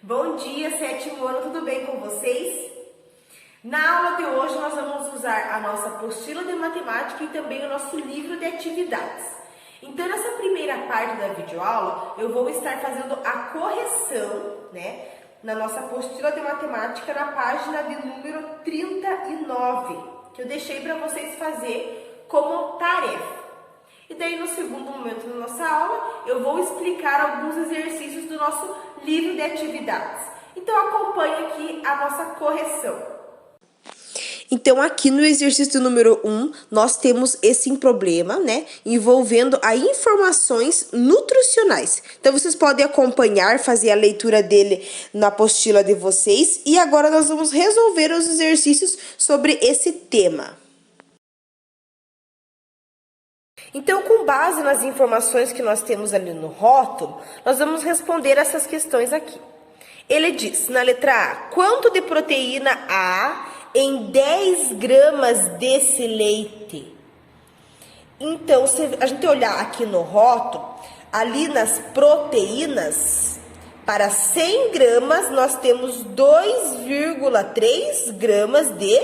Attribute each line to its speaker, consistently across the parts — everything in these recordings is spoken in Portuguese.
Speaker 1: Bom dia, sétimo ano, tudo bem com vocês? Na aula de hoje nós vamos usar a nossa apostila de matemática e também o nosso livro de atividades. Então, nessa primeira parte da videoaula, eu vou estar fazendo a correção, na nossa apostila de matemática na página de número 39, que eu deixei para vocês fazer como tarefa. E daí, no segundo momento da nossa aula, eu vou explicar alguns exercícios do nosso livro de atividades. Então, acompanhe aqui a nossa correção.
Speaker 2: Então, aqui no exercício número 1, nós temos esse problema, envolvendo as informações nutricionais. Então, vocês podem acompanhar, fazer a leitura dele na apostila de vocês. E agora nós vamos resolver os exercícios sobre esse tema.
Speaker 1: Então, com base nas informações que nós temos ali no rótulo, nós vamos responder essas questões aqui. Ele diz, na letra A, quanto de proteína há em 10 gramas desse leite? Então, se a gente olhar aqui no rótulo, ali nas proteínas, para 100 gramas, nós temos 2,3 gramas de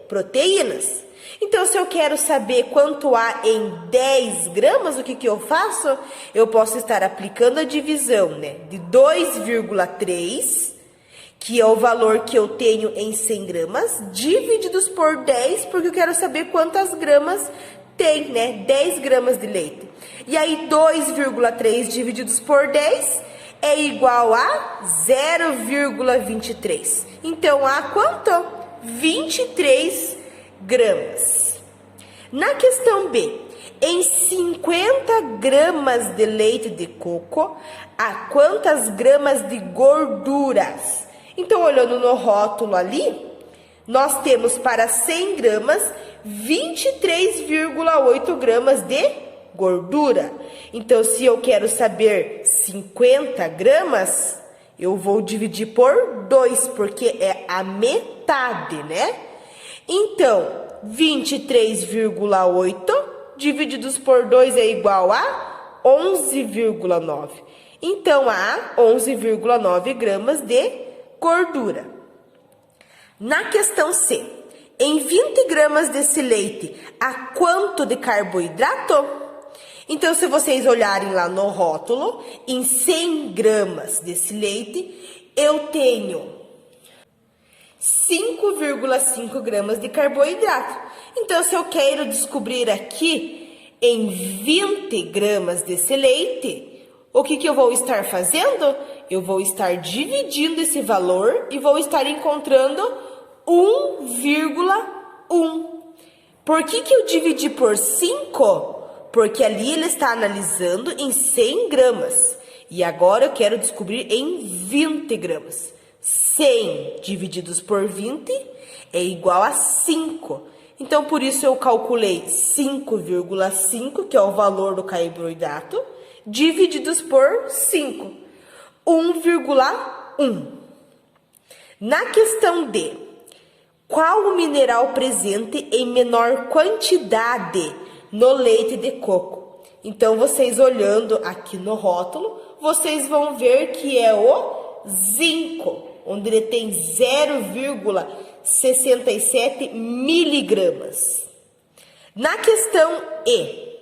Speaker 1: proteínas. Então, se eu quero saber quanto há em 10 gramas, o que eu faço? Eu posso estar aplicando a divisão, de 2,3, que é o valor que eu tenho em 100 gramas, divididos por 10, porque eu quero saber quantas gramas tem, 10 gramas de leite. E aí, 2,3 divididos por 10 é igual a 0,23. Então, há quanto? 23 gramas. Na questão B, em 50 gramas de leite de coco, há quantas gramas de gorduras? Então, olhando no rótulo ali, nós temos para 100 gramas, 23,8 gramas de gordura. Então, se eu quero saber 50 gramas, eu vou dividir por 2, porque é a metade, Então, 23,8 divididos por 2 é igual a 11,9. Então, há 11,9 gramas de gordura. Na questão C, em 20 gramas desse leite, há quanto de carboidrato? Então, se vocês olharem lá no rótulo, em 100 gramas desse leite, eu tenho 5,5 gramas de carboidrato. Então, se eu quero descobrir aqui em 20 gramas desse leite, o que eu vou estar fazendo? Eu vou estar dividindo esse valor e vou estar encontrando 1,1. Por que eu dividi por 5? Porque ali ele está analisando em 100 gramas. E agora eu quero descobrir em 20 gramas. 100 divididos por 20 é igual a 5. Então, por isso eu calculei 5,5, que é o valor do carboidrato, divididos por 5. 1,1. Na questão D, qual o mineral presente em menor quantidade no leite de coco? Então, vocês olhando aqui no rótulo, vocês vão ver que é o zinco, onde ele tem 0,67 miligramas. Na questão E,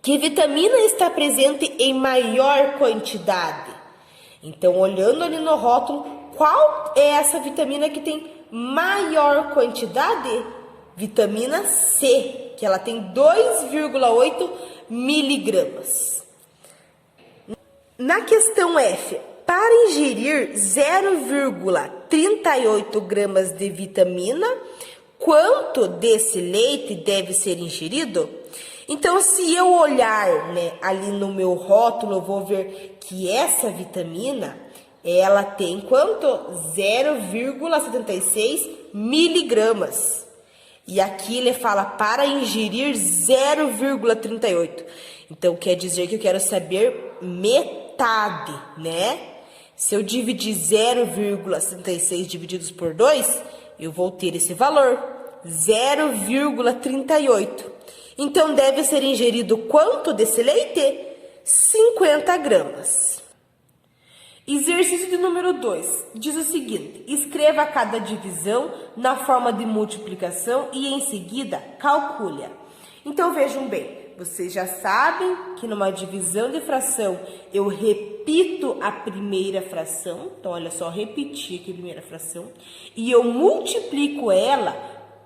Speaker 1: que vitamina está presente em maior quantidade? Então, olhando ali no rótulo, qual é essa vitamina que tem maior quantidade? Vitamina C, que ela tem 2,8 miligramas. Na questão F, para ingerir 0,38 gramas de vitamina, quanto desse leite deve ser ingerido? Então, se eu olhar ali no meu rótulo, eu vou ver que essa vitamina, ela tem quanto? 0,76 miligramas. E aqui ele fala para ingerir 0,38. Então, quer dizer que eu quero saber metade, Se eu dividir 0,76 divididos por 2, eu vou ter esse valor, 0,38. Então, deve ser ingerido quanto desse leite? 50 gramas. Exercício de número 2 diz o seguinte: escreva cada divisão na forma de multiplicação e em seguida calcule. Então vejam bem, vocês já sabem que numa divisão de fração eu repito a primeira fração. Então olha só, repeti aqui a primeira fração e eu multiplico ela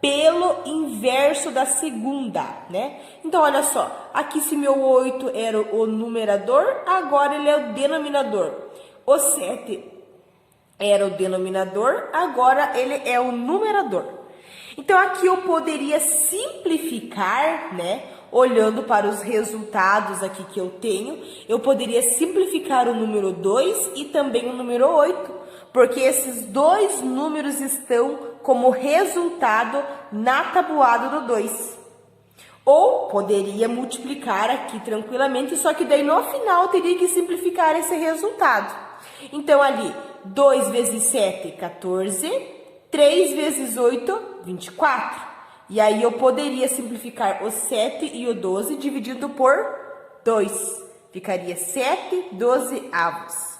Speaker 1: pelo inverso da segunda, né? Então olha só, aqui se meu 8 era o numerador, agora ele é o denominador. O 7 era o denominador, agora ele é o numerador. Então, aqui eu poderia simplificar, né? Olhando para os resultados aqui que eu tenho, eu poderia simplificar o número 2 e também o número 8, porque esses dois números estão como resultado na tabuada do 2. Ou poderia multiplicar aqui tranquilamente, só que daí no final eu teria que simplificar esse resultado. Então, ali, 2 vezes 7, 14, 3 vezes 8, 24. E aí, eu poderia simplificar o 7 e o 12 dividindo por 2. Ficaria 7 12avos.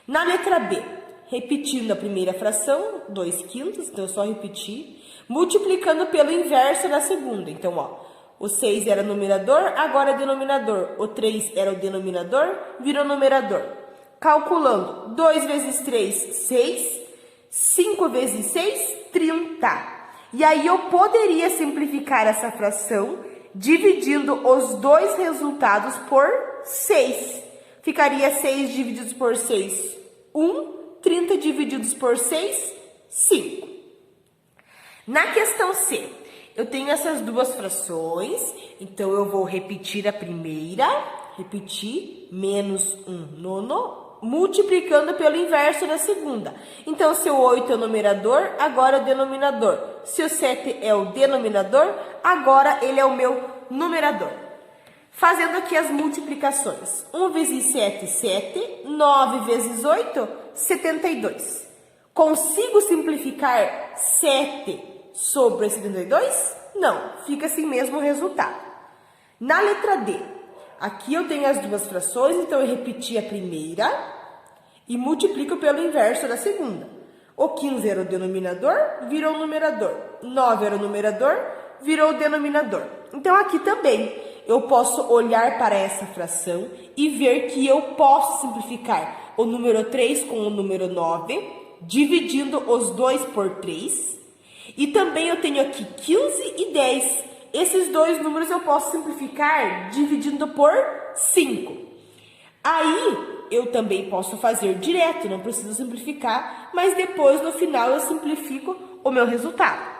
Speaker 1: Na letra B, repetindo a primeira fração, 2 quintos, então eu só repeti, multiplicando pelo inverso da segunda. Então, ó, o 6 era numerador, agora é denominador. O 3 era o denominador, virou numerador. Calculando, 2 vezes 3, 6. 5 vezes 6, 30. E aí, eu poderia simplificar essa fração dividindo os dois resultados por 6. Ficaria 6 divididos por 6, 1. 30 divididos por 6, 5. Na questão C, eu tenho essas duas frações, então eu vou repetir a primeira, repetir, menos 1 nono, multiplicando pelo inverso da segunda. Então, se o 8 é o numerador, agora é o denominador. Se o 7 é o denominador, agora ele é o meu numerador. Fazendo aqui as multiplicações. 1 vezes 7, 7. 9 vezes 8, 72. Consigo simplificar 7 sobre 72? Não, fica assim mesmo o resultado. Na letra D, aqui eu tenho as duas frações, então eu repeti a primeira e multiplico pelo inverso da segunda. O 15 era o denominador, virou o numerador. 9 era o numerador, virou o denominador. Então, aqui também eu posso olhar para essa fração e ver que eu posso simplificar o número 3 com o número 9, dividindo os dois por 3. E também eu tenho aqui 15 e 10. Esses dois números eu posso simplificar dividindo por 5. Aí, eu também posso fazer direto, não preciso simplificar, mas depois, no final, eu simplifico o meu resultado.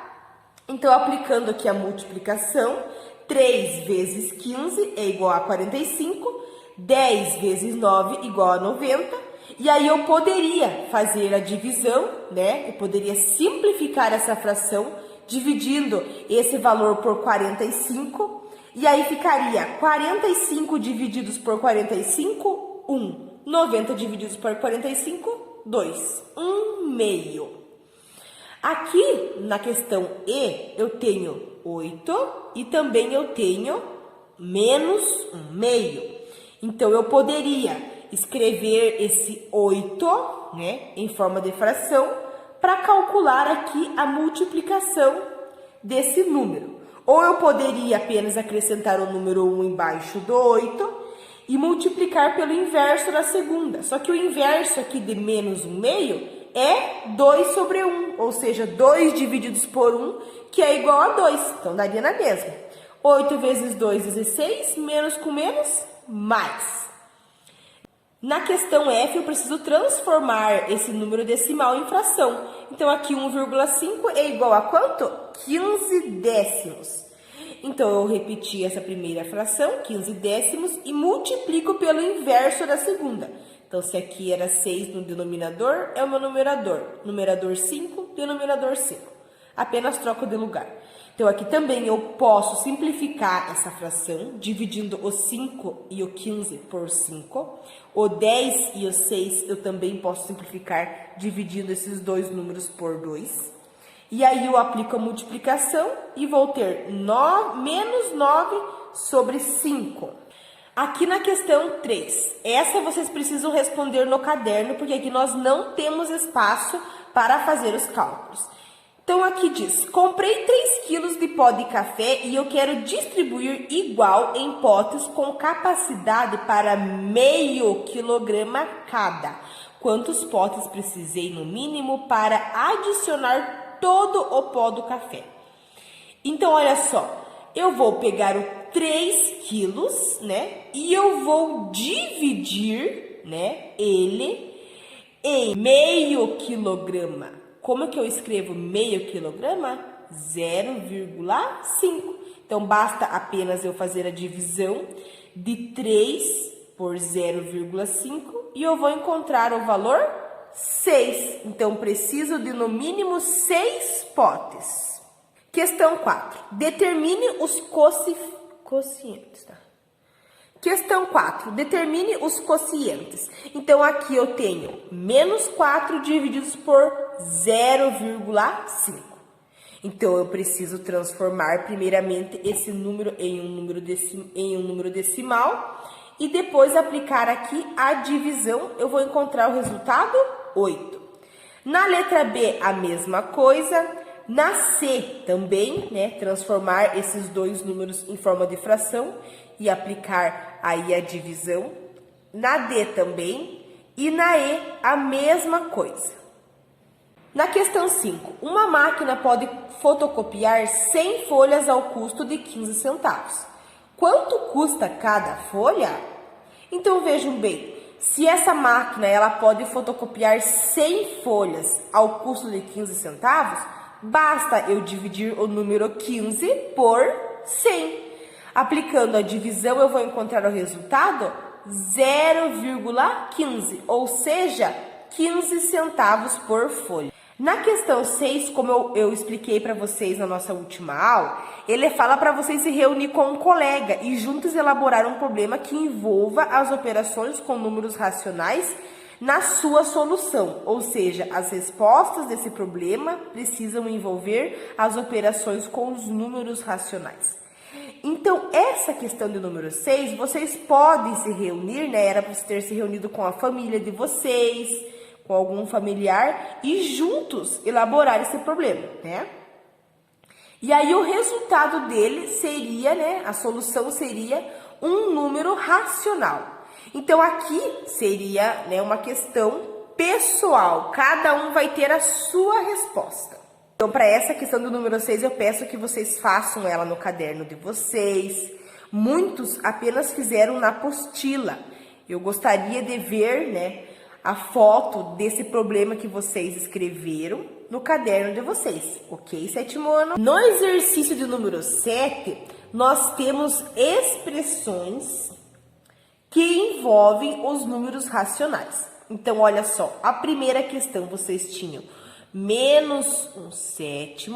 Speaker 1: Então, aplicando aqui a multiplicação, 3 vezes 15 é igual a 45, 10 vezes 9 igual a 90, e aí eu poderia fazer a divisão, né? Eu poderia simplificar essa fração, dividindo esse valor por 45, e aí ficaria 45 divididos por 45, 1. 90 divididos por 45, 2. 1 meio. Aqui, na questão E, eu tenho 8 e também eu tenho menos 1 meio. Então, eu poderia escrever esse 8, né, em forma de fração, para calcular aqui a multiplicação desse número. Ou eu poderia apenas acrescentar o número 1 embaixo do 8 e multiplicar pelo inverso da segunda. Só que o inverso aqui de menos 1 meio é 2 sobre 1, ou seja, 2 divididos por 1, que é igual a 2. Então, daria na mesma. 8 vezes 2, 16, menos com menos, mais. Na questão F, eu preciso transformar esse número decimal em fração. Então, aqui 1,5 é igual a quanto? 15 décimos. Então, eu repeti essa primeira fração, 15 décimos, e multiplico pelo inverso da segunda. Então, se aqui era 6 no denominador, é o meu numerador. Numerador 5, denominador 5. Apenas troco de lugar. Então, aqui também eu posso simplificar essa fração, dividindo o 5 e o 15 por 5. O 10 e o 6 eu também posso simplificar, dividindo esses dois números por 2. E aí eu aplico a multiplicação e vou ter menos 9 sobre 5. Aqui na questão 3, essa vocês precisam responder no caderno, porque aqui nós não temos espaço para fazer os cálculos. Então, aqui diz, comprei 3 quilos de pó de café e eu quero distribuir igual em potes com capacidade para meio quilograma cada. Quantos potes precisei, no mínimo, para adicionar todo o pó do café? Então, olha só, eu vou pegar o 3 quilos, né? E eu vou dividir, né, ele em meio quilograma. Como que eu escrevo meio quilograma? 0,5. Então, basta apenas eu fazer a divisão de 3 por 0,5 e eu vou encontrar o valor 6. Então, preciso de no mínimo 6 potes. Questão 4. Determine os quocientes, tá? Questão 4. Determine os quocientes. Então, aqui eu tenho menos 4 divididos por 0,5. Então, eu preciso transformar primeiramente esse número em um número decimal e depois aplicar aqui a divisão. Eu vou encontrar o resultado 8. Na letra B, a mesma coisa. Na C também, né, transformar esses dois números em forma de fração e aplicar aí a divisão. Na D também e na E a mesma coisa. Na questão 5, uma máquina pode fotocopiar 100 folhas ao custo de 15 centavos. Quanto custa cada folha? Então vejam bem, se essa máquina ela pode fotocopiar 100 folhas ao custo de 15 centavos, basta eu dividir o número 15 por 100. Aplicando a divisão, eu vou encontrar o resultado 0,15, ou seja, 15 centavos por folha. Na questão 6, como eu expliquei para vocês na nossa última aula, ele fala para vocês se reunir com um colega e juntos elaborar um problema que envolva as operações com números racionais na sua solução, ou seja, as respostas desse problema precisam envolver as operações com os números racionais. Então, essa questão do número 6, vocês podem se reunir, né? Era para você ter se reunido com a família de vocês, com algum familiar e juntos elaborar esse problema, né? E aí o resultado dele seria, né? A solução seria um número racional. Então, aqui seria, né, uma questão pessoal. Cada um vai ter a sua resposta. Então, para essa questão do número 6, eu peço que vocês façam ela no caderno de vocês. Muitos apenas fizeram na apostila. Eu gostaria de ver, né, a foto desse problema que vocês escreveram no caderno de vocês. Ok, sétimo ano? No exercício de número 7, nós temos expressões que envolvem os números racionais. Então, olha só, a primeira questão vocês tinham menos 1/7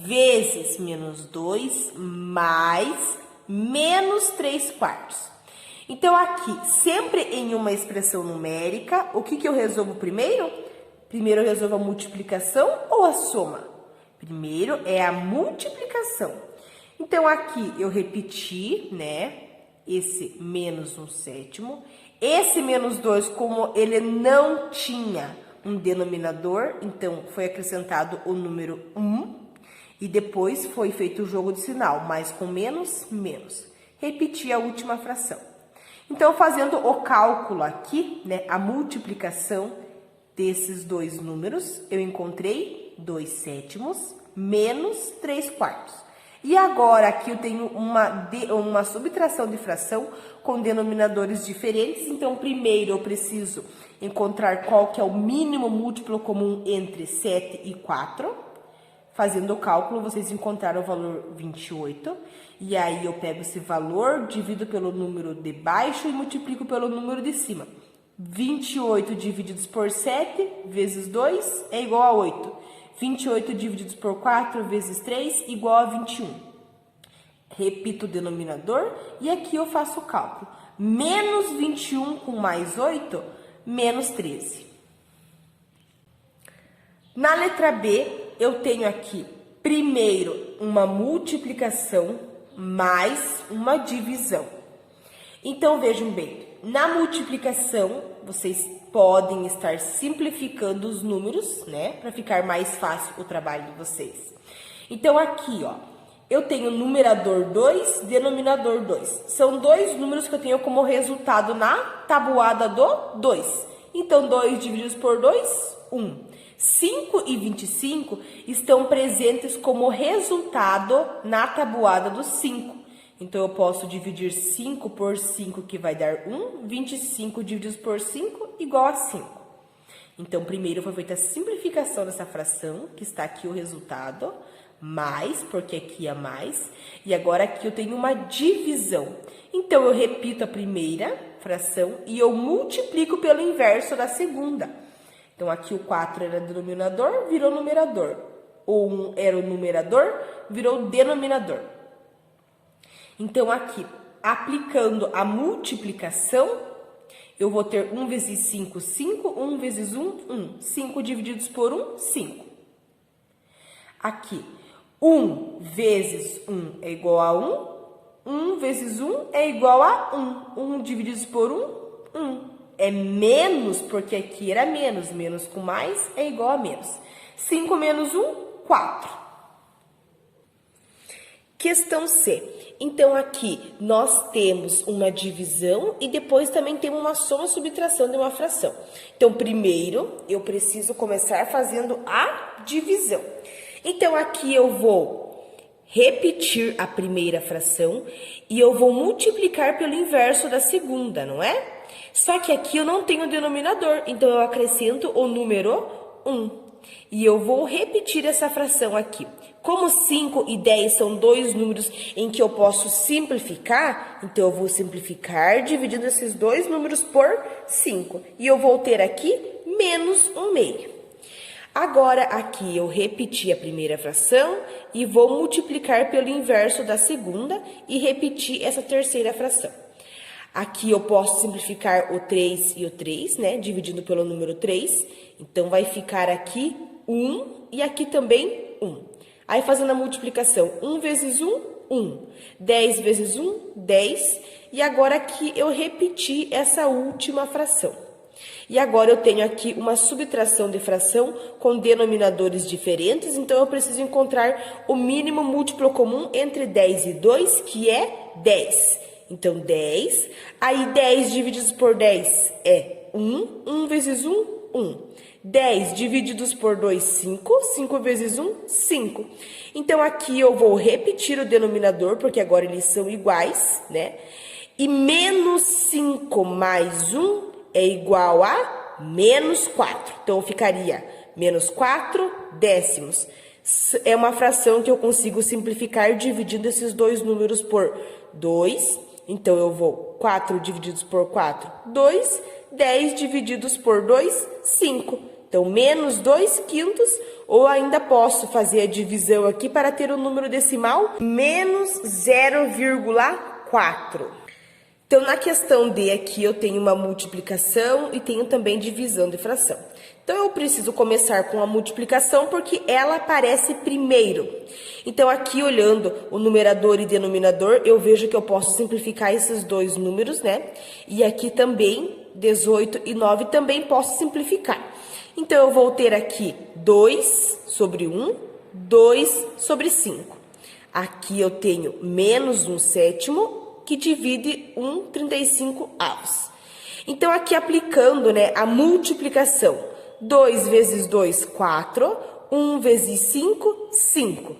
Speaker 1: vezes menos 2 mais menos 3/4. Então, aqui, sempre em uma expressão numérica, o que eu resolvo primeiro? Primeiro eu resolvo a multiplicação ou a soma? Primeiro é a multiplicação. Então, aqui eu repeti, né? Esse menos 1/7. Esse menos 2, como ele não tinha um denominador, então foi acrescentado o número 1. E depois foi feito o jogo de sinal, mais com menos, menos. Repeti a última fração. Então, fazendo o cálculo aqui, né, a multiplicação desses dois números, eu encontrei 2/7 menos 3/4. E agora aqui eu tenho uma subtração de fração com denominadores diferentes. Então, primeiro eu preciso encontrar qual que é o mínimo múltiplo comum entre 7 e 4. Fazendo o cálculo, vocês encontraram o valor 28. E aí eu pego esse valor, divido pelo número de baixo e multiplico pelo número de cima. 28 divididos por 7 vezes 2 é igual a 8. 28 divididos por 4 vezes 3 igual a 21. Repito o denominador e aqui eu faço o cálculo. Menos 21 com mais 8, menos 13. Na letra B, eu tenho aqui, primeiro, uma multiplicação mais uma divisão. Então, vejam bem, na multiplicação, vocês podem estar simplificando os números, né? Para ficar mais fácil o trabalho de vocês. Então, aqui, ó, eu tenho numerador 2, denominador 2. São dois números que eu tenho como resultado na tabuada do 2. Então, 2 divididos por 2, 1. 5 e 25 estão presentes como resultado na tabuada do 5. Então, eu posso dividir 5 por 5, que vai dar 1. 25 divididos por 5, igual a 5. Então, primeiro foi feita a simplificação dessa fração, que está aqui o resultado, mais, porque aqui é mais. E agora aqui eu tenho uma divisão. Então, eu repito a primeira fração e eu multiplico pelo inverso da segunda. Então, aqui o 4 era denominador, virou numerador. O 1 era o numerador, virou denominador. Então, aqui, aplicando a multiplicação, eu vou ter 1 vezes 5, 5. 1 vezes 1, 1. 5 divididos por 1, 5. Aqui, 1 vezes 1 é igual a 1. 1 vezes 1 é igual a 1. 1 divididos por 1, 1. É menos, porque aqui era menos. Menos com mais é igual a menos. 5 menos 1, 4. Questão C. Então, aqui nós temos uma divisão e depois também temos uma soma e subtração de uma fração. Então, primeiro, eu preciso começar fazendo a divisão. Então, aqui eu vou repetir a primeira fração e eu vou multiplicar pelo inverso da segunda, não é? Só que aqui eu não tenho denominador, então eu acrescento o número 1. E eu vou repetir essa fração aqui. Como 5 e 10 são dois números em que eu posso simplificar, então eu vou simplificar dividindo esses dois números por 5. E eu vou ter aqui menos 1/2. Agora, aqui eu repeti a primeira fração e vou multiplicar pelo inverso da segunda e repetir essa terceira fração. Aqui eu posso simplificar o 3 e o 3, né? Dividindo pelo número 3. Então, vai ficar aqui 1 e aqui também 1. Aí, fazendo a multiplicação, 1 vezes 1, 1. 10 vezes 1, 10. E agora aqui eu repeti essa última fração. E agora eu tenho aqui uma subtração de fração com denominadores diferentes. Então, eu preciso encontrar o mínimo múltiplo comum entre 10 e 2, que é 10. Então, 10. Aí, 10 divididos por 10 é 1. 1 vezes 1, 1. 10 divididos por 2, 5. 5 vezes 1, 5. Então, aqui eu vou repetir o denominador, porque agora eles são iguais, né? E menos 5 mais 1 é igual a menos 4. Então, ficaria menos 4 décimos. É uma fração que eu consigo simplificar dividindo esses dois números por 2. Então, eu vou 4 divididos por 4, 2. 10 divididos por 2, 5. Então, menos 2/5, ou ainda posso fazer a divisão aqui para ter o número decimal menos 0,4. Então, na questão D aqui, eu tenho uma multiplicação e tenho também divisão de fração. Então, eu preciso começar com a multiplicação porque ela aparece primeiro. Então, aqui, olhando o numerador e denominador, eu vejo que eu posso simplificar esses dois números, né? E aqui também, 18 e 9, também posso simplificar. Então, eu vou ter aqui 2 sobre 1, 2 sobre 5. Aqui eu tenho menos 1/7, que divide 1/35. Então, aqui aplicando, né, a multiplicação, 2 vezes 2, 4, 1 vezes 5, 5.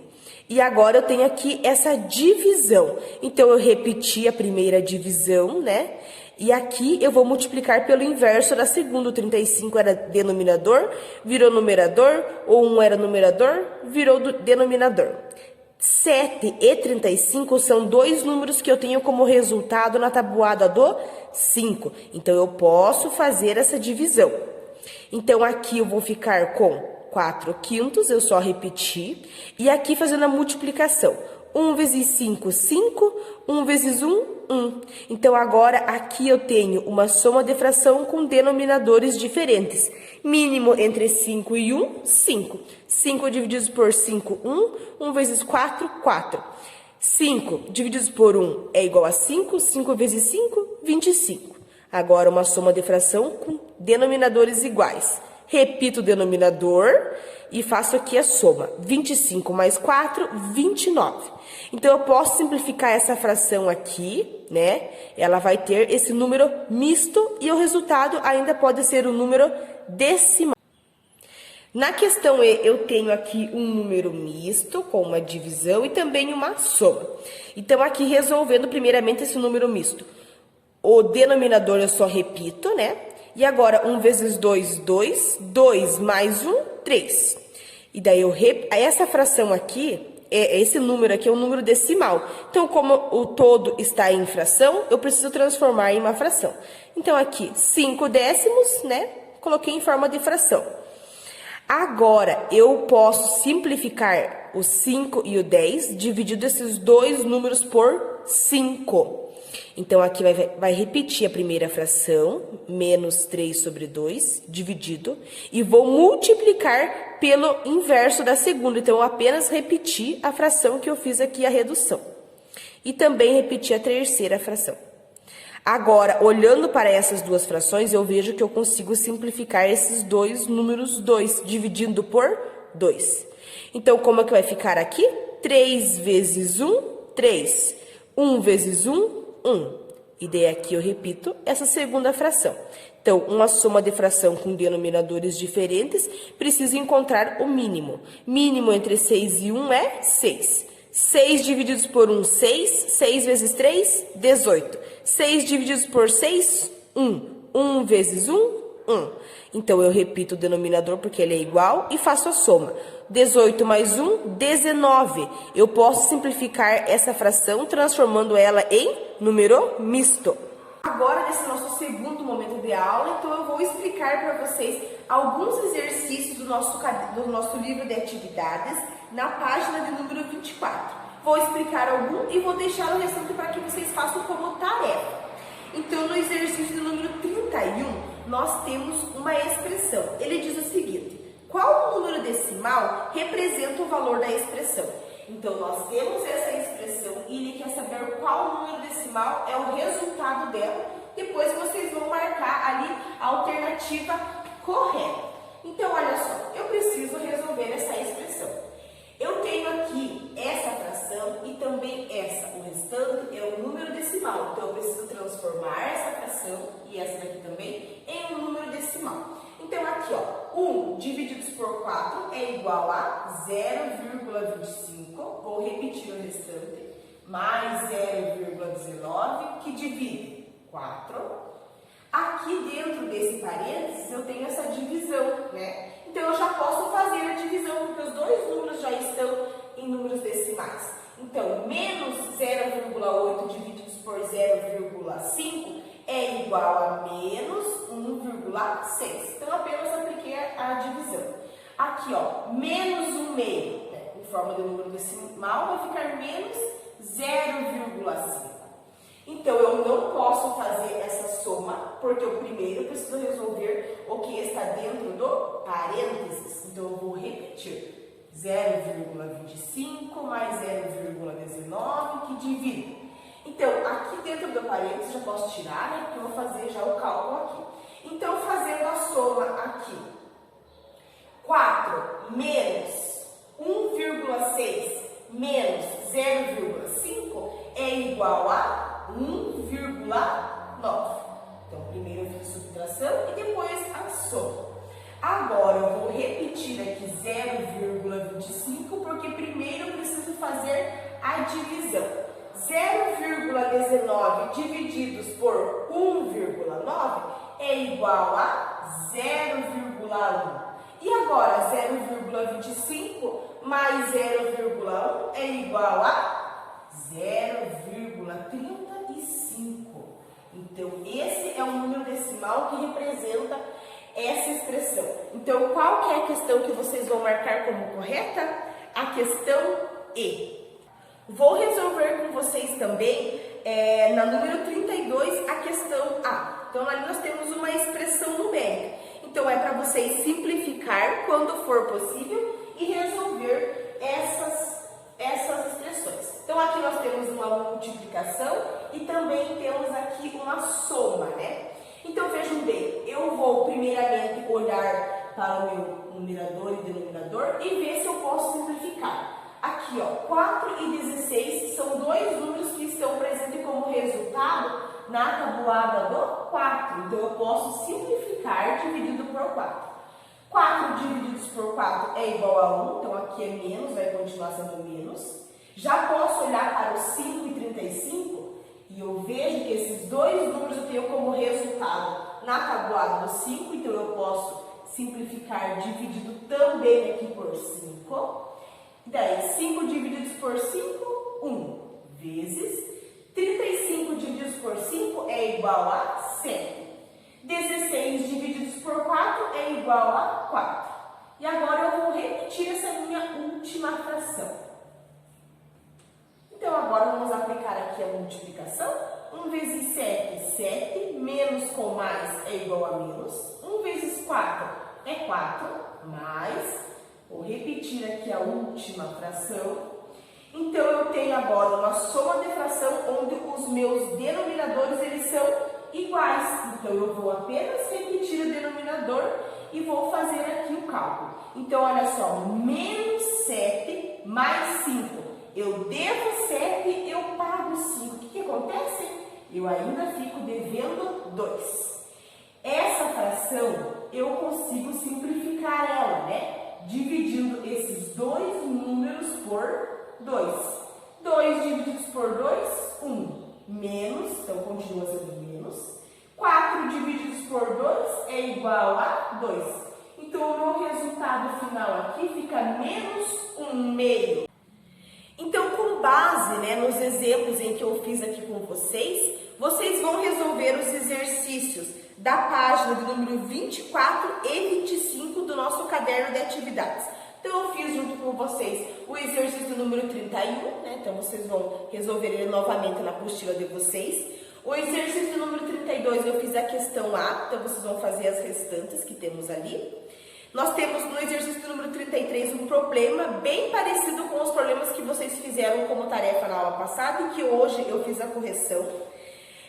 Speaker 1: E agora eu tenho aqui essa divisão. Então, eu repeti a primeira divisão, né? E aqui eu vou multiplicar pelo inverso da segunda. O 35 era denominador, virou numerador. O 1 era numerador, virou denominador. 7 e 35 são dois números que eu tenho como resultado na tabuada do 5. Então, eu posso fazer essa divisão. Então, aqui eu vou ficar com 4/5, eu só repeti. E aqui fazendo a multiplicação. 1 vezes 5, 5. 1 vezes 1, 1. Então, agora, aqui eu tenho uma soma de fração com denominadores diferentes. Mínimo entre 5 e 1, 5. 5 divididos por 5, 1. 1 vezes 4, 4. 5 divididos por 1 é igual a 5. 5 vezes 5, 25. Agora, uma soma de fração com denominadores iguais. Repito o denominador e faço aqui a soma. 25 mais 4, 29. Então, eu posso simplificar essa fração aqui, né? Ela vai ter esse número misto e o resultado ainda pode ser um número decimal. Na questão E, eu tenho aqui um número misto com uma divisão e também uma soma. Então, aqui resolvendo primeiramente esse número misto. O denominador eu só repito, né? E agora, 1 vezes 2, 2. 2 mais 1, 3. E daí, essa fração aqui, esse número aqui é um número decimal. Então, como o todo está em fração, eu preciso transformar em uma fração. Então, aqui, 5 décimos, né? Coloquei em forma de fração. Agora, eu posso simplificar o 5 e o 10, dividindo esses dois números por 5. Então, aqui vai repetir a primeira fração, menos 3 sobre 2, dividido, e vou multiplicar pelo inverso da segunda. Então, eu apenas repeti a fração que eu fiz aqui, a redução. E também repeti a terceira fração. Agora, olhando para essas duas frações, eu vejo que eu consigo simplificar esses dois números 2, dividindo por 2. Então, como é que vai ficar aqui? 3 vezes 1, 3. 1 vezes 1, 1. E daí aqui eu repito essa segunda fração. Então, uma soma de fração com denominadores diferentes, preciso encontrar o mínimo. Mínimo entre 6 e 1 é 6. 6 divididos por 1, 6. 6 vezes 3, 18. 6 divididos por 6, 1. 1 vezes 1, 1. Então, eu repito o denominador porque ele é igual e faço a soma. 18 mais 1, 19. Eu posso simplificar essa fração transformando ela em número misto. Agora, nesse nosso segundo momento de aula, então eu vou explicar para vocês alguns exercícios do nosso livro de atividades na página de número 24. Vou explicar algum e vou deixar o restante para que vocês façam como tarefa. Então, no exercício de número 31, nós temos uma expressão. Ele diz o seguinte: qual número decimal representa o valor da expressão? Então, nós temos essa expressão e ele quer saber qual número decimal é o resultado dela. Depois vocês vão marcar ali a alternativa correta. Então, olha só, eu preciso resolver essa expressão. Eu tenho aqui essa fração e também essa. O restante é o número decimal. Então, eu preciso transformar essa fração e essa daqui também em um número decimal. Então, aqui, ó, 1 divididos por 4 é igual a 0,25. Vou repetir o restante. Mais 0,19, que divide 4. Aqui dentro desse parênteses, eu tenho essa divisão, né? Então, eu já posso fazer a divisão, porque os dois números já estão em números decimais. Então, menos 0,8 divididos por 0,5 é igual a menos 1,6. Então, apenas apliquei a divisão. Aqui, ó, menos 1 meio, né? Em forma de número decimal, vai ficar menos 0,5. Então, eu não posso fazer essa soma, porque eu primeiro preciso resolver o que está dentro do parênteses. Então, eu vou repetir. 0,25 mais 0,19, que divide. Então, aqui dentro do parênteses, já posso tirar, né? Porque eu vou fazer já o cálculo aqui. Então, fazendo a soma aqui. 4 menos 1,6 menos 0,5 é igual a 1,9. Então, primeiro eu fiz a subtração e depois a soma. Agora, eu vou repetir aqui 0,25, porque primeiro eu preciso fazer a divisão. 0,19 divididos por 1,9 é igual a 0,1. E agora, 0,25 mais 0,1 é igual a 0,35. Então, esse é o número decimal que representa essa expressão. Então, qual que é a questão que vocês vão marcar como correta? A questão E. Vou resolver com vocês também, na número 32, a questão A. Então, ali nós temos uma expressão numérica. Então, é para vocês simplificar quando for possível e resolver essas expressões. Então, aqui nós temos uma multiplicação e também temos aqui uma soma, né? Então vejam bem, eu vou primeiramente olhar para o meu numerador e denominador e ver se eu posso simplificar. Aqui, ó, 4 e 16 são dois números que estão presentes como resultado na tabuada do 4. Então eu posso simplificar dividido por 4. 4 divididos por 4 é igual a 1, então aqui é menos, vai continuar sendo menos. Já posso olhar para o 5 e 35 e eu vejo que esses dois números eu tenho como resultado na tabuada do 5, então eu posso simplificar dividido também aqui por 5. Daí, 5 divididos por 5, 1, vezes 35 divididos por 5 é igual a 7. 16 divididos por 4 é igual a 4. E agora eu vou repetir essa minha última fração. Então, agora vamos aplicar aqui a multiplicação. 1 vezes 7, 7, menos com mais é igual a menos. 1 vezes 4 é 4, mais, vou repetir aqui a última fração. Então, eu tenho agora uma soma de fração onde os meus denominadores eles são iguais. Então, eu vou apenas repetir o denominador e vou fazer aqui o cálculo. Então, olha só, menos 7 mais 5. Eu devo 7, eu pago 5. O que acontece? Eu ainda fico devendo 2. Essa fração, eu consigo simplificar ela, né? Dividindo esses dois números por 2. 2 divididos por 2, 1. Menos, então continua sendo menos. 4 divididos por 2 é igual a 2. Então, o meu resultado final aqui fica menos 1/2. Então, com base, né, nos exemplos em que eu fiz aqui com vocês, vocês vão resolver os exercícios da página do número 24 e 25 do nosso caderno de atividades. Então, eu fiz junto com vocês o exercício número 31, né? Então, vocês vão resolver ele novamente na apostila de vocês. O exercício número 32, eu fiz a questão A, então vocês vão fazer as restantes que temos ali. Nós temos no exercício número 33 um problema bem parecido com os problemas que vocês fizeram como tarefa na aula passada e que hoje eu fiz a correção.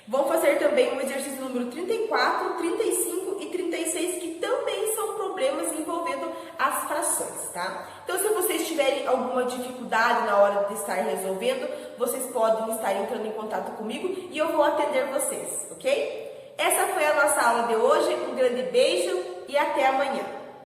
Speaker 1: Vão fazer também o exercício número 34, 35 e 36, que também são problemas envolvendo as frações, tá? Então, se vocês tiverem alguma dificuldade na hora de estar resolvendo, vocês podem estar entrando em contato comigo e eu vou atender vocês, ok? Essa foi a nossa aula de hoje, um grande beijo e até amanhã!